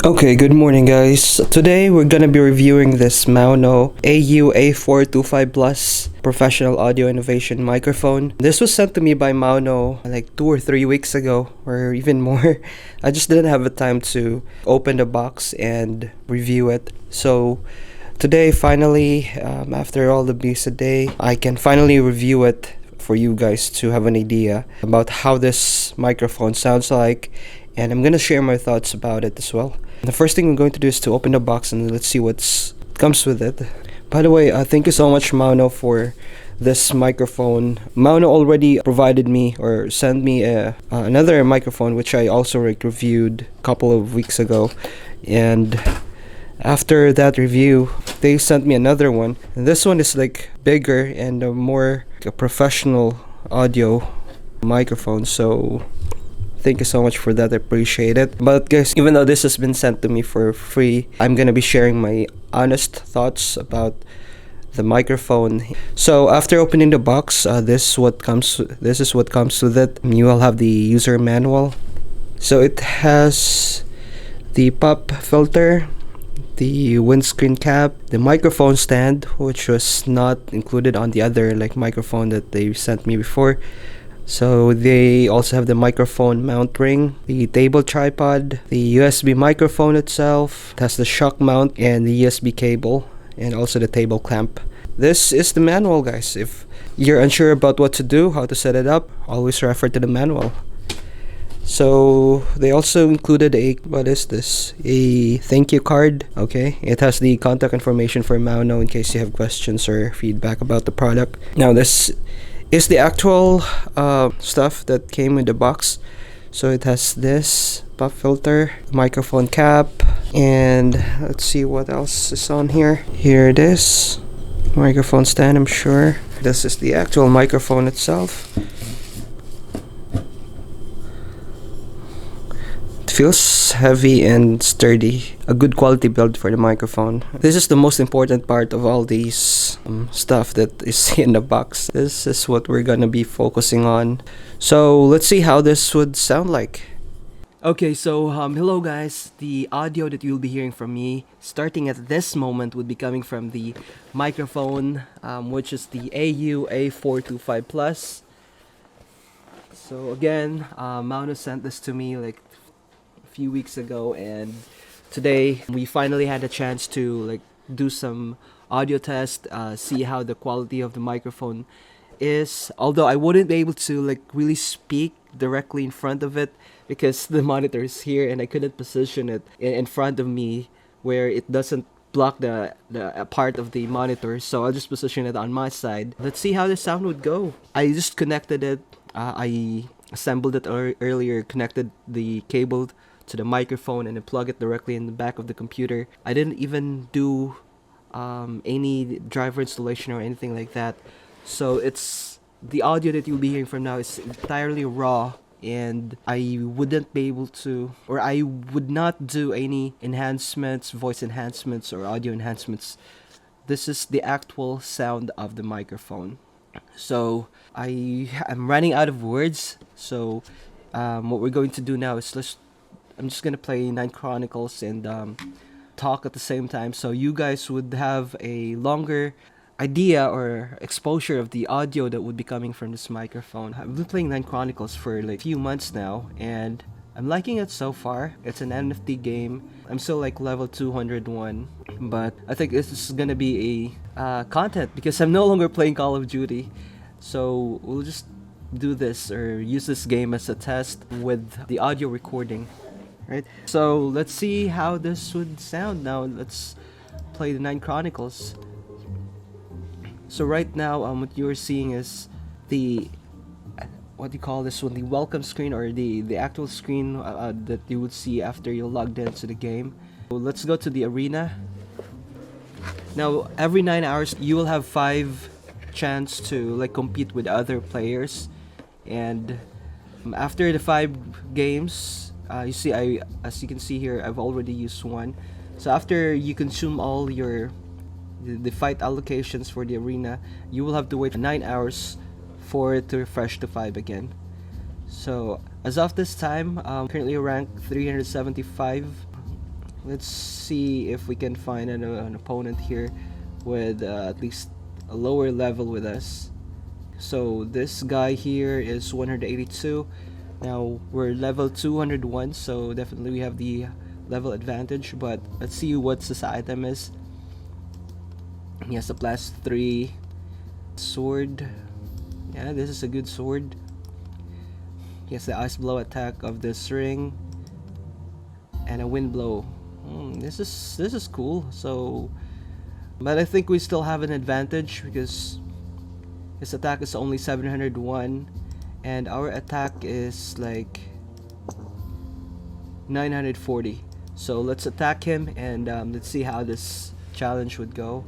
Okay, good morning guys. Today we're gonna be reviewing this MAONO AU-A04 Plus professional audio innovation microphone. This was sent to me by MAONO like 2 or 3 weeks ago, or even more. I just didn't have the time to open the box and review it. So today, finally, after all the busy day, I can finally review it for you guys to have an idea about how this microphone sounds like, and I'm gonna share my thoughts about it as well. The first thing I'm going to do is to open the box and let's see what's comes with it. By the way, thank you so much MAONO for this microphone. MAONO already provided me or sent me another microphone which I also reviewed a couple of weeks ago, and after that review they sent me another one, and this one is like bigger and more a professional audio microphone. So thank you so much for that, I appreciate it. But guys, even though this has been sent to me for free, I'm gonna be sharing my honest thoughts about the microphone. So after opening the box, this is what comes with it. You will have the user manual. So it has the pop filter, the windscreen cap, the microphone stand, which was not included on the other microphone that they sent me before. So they also have the microphone mount ring, the table tripod, the USB microphone itself. It has the shock mount and the USB cable, and also the table clamp. This is the manual, guys. If you're unsure about what to do, how to set it up, always refer to the manual. So they also included a thank you card. Okay, it has the contact information for MAONO in case you have questions or feedback about the product. Now this is the actual stuff that came in the box. So it has this pop filter, microphone cap, and let's see what else is on here. Here it is, microphone stand, I'm sure. This is the actual microphone itself. It feels heavy and sturdy, a good quality build for the microphone. This is the most important part of all these stuff that is in the box. This is what we're gonna be focusing on. So let's see how this would sound like. Okay, so hello guys. The audio that you'll be hearing from me starting at this moment would be coming from the microphone, which is the AU-A04 Plus. So again, MAONO sent this to me like few weeks ago, and today we finally had a chance to do some audio test, see how the quality of the microphone is. Although I wouldn't be able to really speak directly in front of it because the monitor is here and I couldn't position it in front of me where it doesn't block the part of the monitor, so I'll just position it on my side. Let's see how the sound would go. I just connected it. I assembled it earlier, connected the cable to the microphone and then plug it directly in the back of the computer. I didn't even do any driver installation or anything like that. So it's the audio that you'll be hearing from now is entirely raw, and I wouldn't be able to, or I would not do any enhancements, voice enhancements or audio enhancements. This is the actual sound of the microphone. So I'm running out of words. So what we're going to do now is I'm just gonna play 9 Chronicles and talk at the same time, so you guys would have a longer idea or exposure of the audio that would be coming from this microphone. I've been playing 9 Chronicles for a few months now, and I'm liking it so far. It's an NFT game. I'm still level 201, but I think this is gonna be a content because I'm no longer playing Call of Duty. So we'll just do this or use this game as a test with the audio recording. Right? So let's see how this would sound. Now let's play the 9 Chronicles. So right now what you're seeing is the what do you call this one, the welcome screen, or the actual screen that you would see after you logged into the game. So let's go to the arena. Now every 9 hours you will have 5 chance to compete with other players, and after the 5 games, you see, as you can see here, I've already used one. So after you consume all the fight allocations for the arena, you will have to wait 9 hours for it to refresh to 5 again. So as of this time, currently ranked 375. Let's see if we can find an opponent here with at least a lower level with us. So this guy here is 182. Now we're level 201, so definitely we have the level advantage. But let's see what his item is. He has a +3 sword. Yeah, this is a good sword. He has the ice blow attack of this ring and a wind blow. This is cool. So, but I think we still have an advantage because his attack is only 701 and our attack is like 940. So let's attack him and let's see how this challenge would go.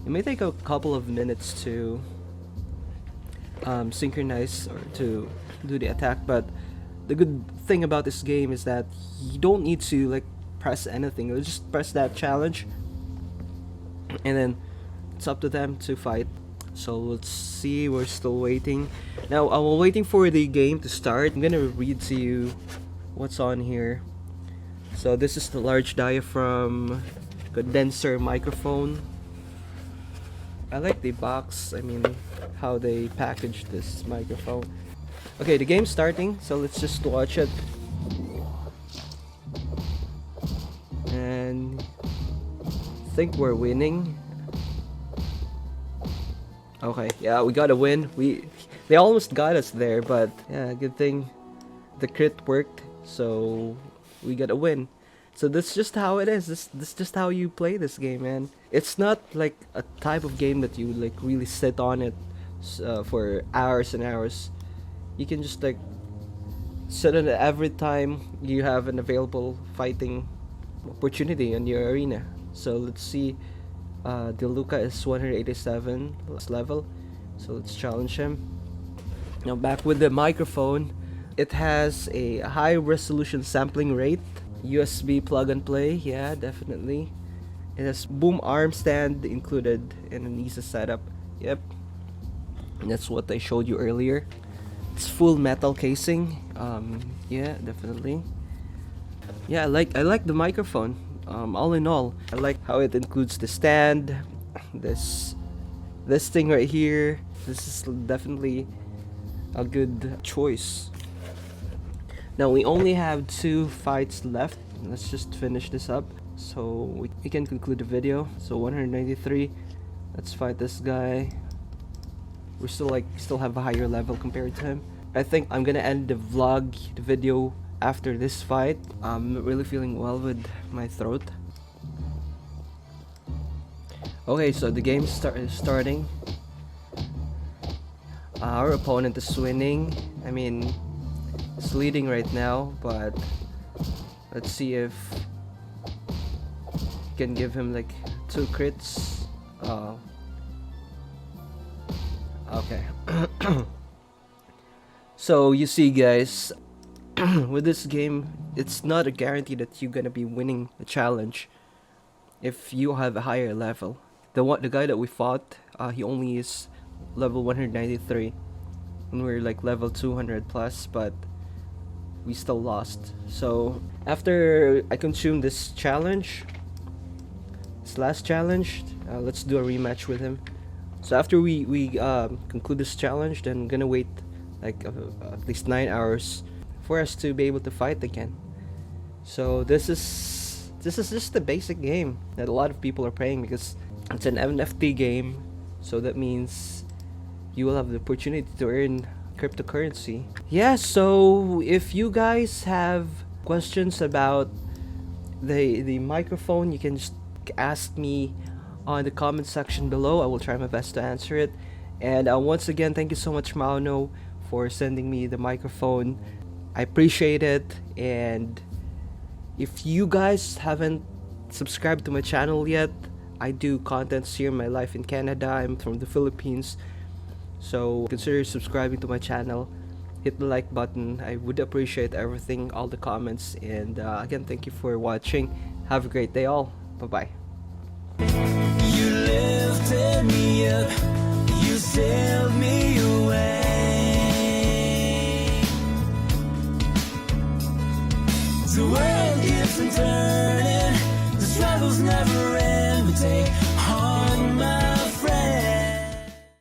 It may take a couple of minutes to synchronize or to do the attack, but the good thing about this game is that you don't need to like press anything. You just press that challenge and then it's up to them to fight. So let's see, we're still waiting. Now while waiting for the game to start, I'm gonna read to you what's on here. So this is the large diaphragm condenser microphone. I like the box, I mean how they packaged this microphone. Okay, the game's starting, so let's just watch it. And I think we're winning. Okay, yeah, we got a win. They almost got us there, but yeah, good thing the crit worked, so we got a win. So that's just how it is. This just how you play this game, man. It's not like a type of game that you like really sit on it for hours and hours. You can just like sit on it every time you have an available fighting opportunity in your arena. So let's see. Deluca is 187 level, so let's challenge him. Now back with the microphone, it has a high resolution sampling rate, USB plug and play, yeah, definitely. It has boom arm stand included in an easy setup. Yep, and that's what I showed you earlier. It's full metal casing. Yeah, definitely. Yeah, I like the microphone. All in all, I like how it includes the stand, this thing right here. This is definitely a good choice. Now we only have 2 fights left. Let's just finish this up so we can conclude the video. So 193. Let's fight this guy. We're still have a higher level compared to him. I think I'm gonna end the video after this fight. I'm not really feeling well with my throat. Okay, so the game is starting. Our opponent is winning. I mean, it's leading right now, but let's see if we can give him like 2 crits. Okay. So you see, guys, with this game, it's not a guarantee that you're gonna be winning the challenge if you have a higher level. The guy that we fought, he only is level 193, and we're like level 200 plus, but we still lost. So after I consume this challenge, this last challenge, let's do a rematch with him. So after we conclude this challenge, then I'm gonna wait like at least 9 hours for us to be able to fight again. So this is just the basic game that a lot of people are playing because it's an NFT game. So that means you will have the opportunity to earn cryptocurrency. Yeah, so if you guys have questions about the microphone, you can just ask me on the comment section below. I will try my best to answer it. And once again, thank you so much, MAONO, for sending me the microphone. I appreciate it. And if you guys haven't subscribed to my channel yet, I do contents here in my life in Canada. I'm from the Philippines, so consider subscribing to my channel. Hit the like button. I would appreciate everything, all the comments. And again, thank you for watching. Have a great day all. Bye bye. You lifted me up, you sailed me away to where it's turning. The struggles never end, but take